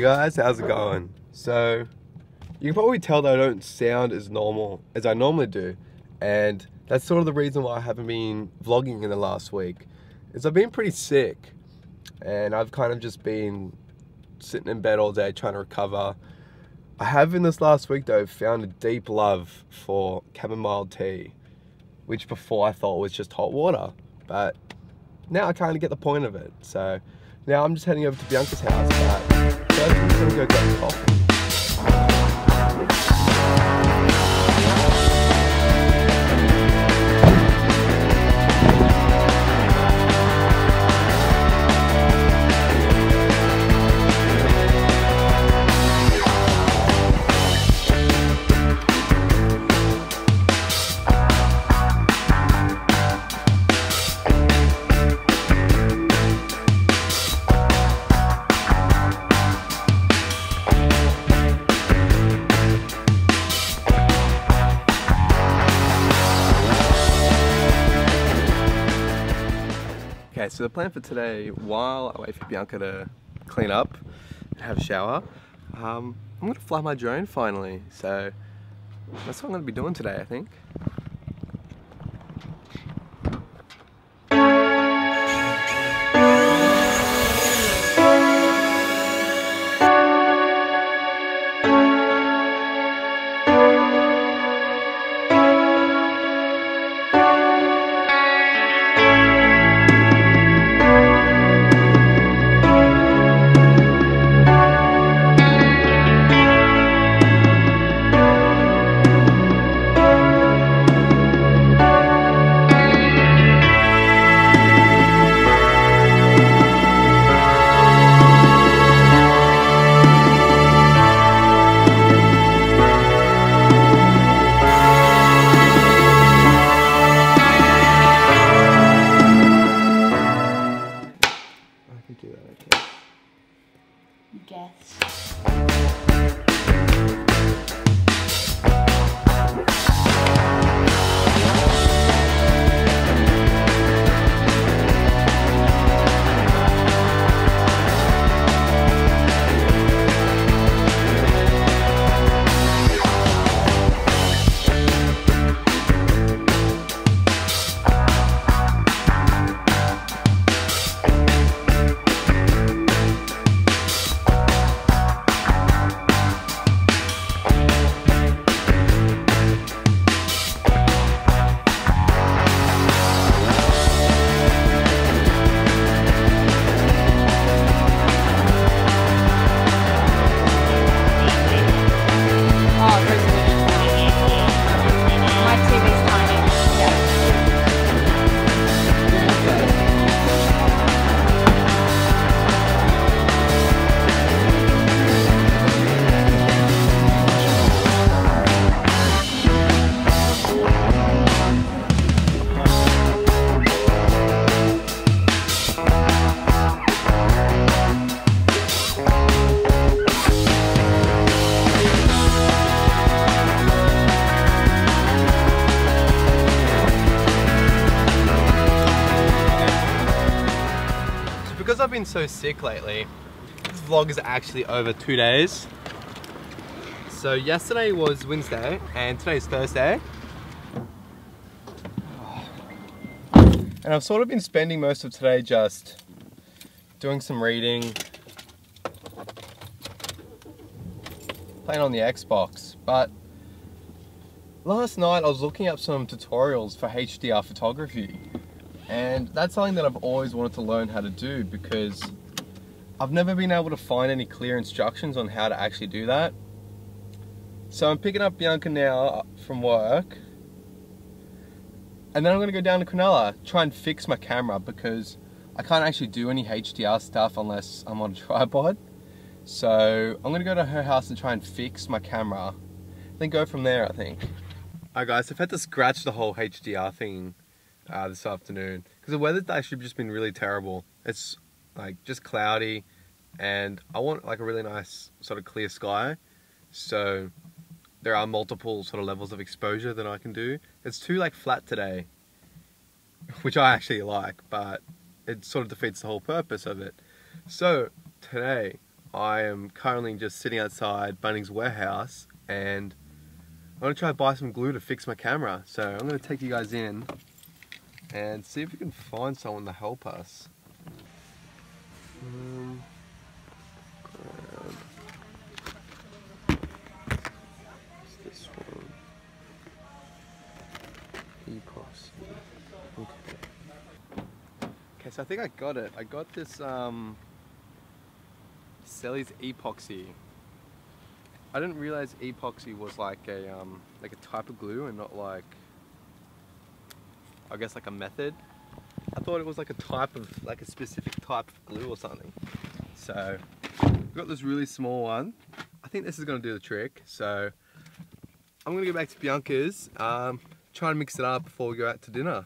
guys, how's it going? So, you can probably tell that I don't sound as normal as I normally do, and that's sort of the reason why I haven't been vlogging in the last week, is I've been pretty sick, and I've kind of just been sitting in bed all day trying to recover. I have in this last week though found a deep love for chamomile tea, which before I thought was just hot water, but now I kind of get the point of it. So now I'm just heading over to Bianca's house, but first I'm just gonna go get coffee. Okay, so the plan for today, while I wait for Bianca to clean up and have a shower, I'm going to fly my drone finally. So that's what I'm going to be doing today, I think. Because I've been so sick lately, this vlog is actually over 2 days. So yesterday was Wednesday and today's Thursday. And I've sort of been spending most of today just doing some reading, playing on the Xbox. But last night I was looking up some tutorials for HDR photography. And that's something that I've always wanted to learn how to do, because I've never been able to find any clear instructions on how to actually do that. So I'm picking up Bianca now from work, and then I'm going to go down to Cronulla, try and fix my camera, because I can't actually do any HDR stuff unless I'm on a tripod. So I'm going to go to her house and try and fix my camera, then go from there, I think. Alright guys, I've had to scratch the whole HDR thing this afternoon, because the weather's actually just been really terrible. It's like just cloudy, and I want like a really nice sort of clear sky, so there are multiple sort of levels of exposure that I can do. It's too like flat today, which I actually like, but it sort of defeats the whole purpose of it. So today I am currently just sitting outside Bunnings warehouse and I'm going to try to buy some glue to fix my camera. So I'm going to take you guys in and see if we can find someone to help us. What's this one? Epoxy. Okay, so I think I got it. I got this Selly's epoxy. I didn't realize epoxy was like a type of glue and not like, I guess, like a method. I thought it was like a type of, like a specific type of glue or something. So I've got this really small one. I think this is going to do the trick. So I'm going to go back to Bianca's, try and mix it up before we go out to dinner.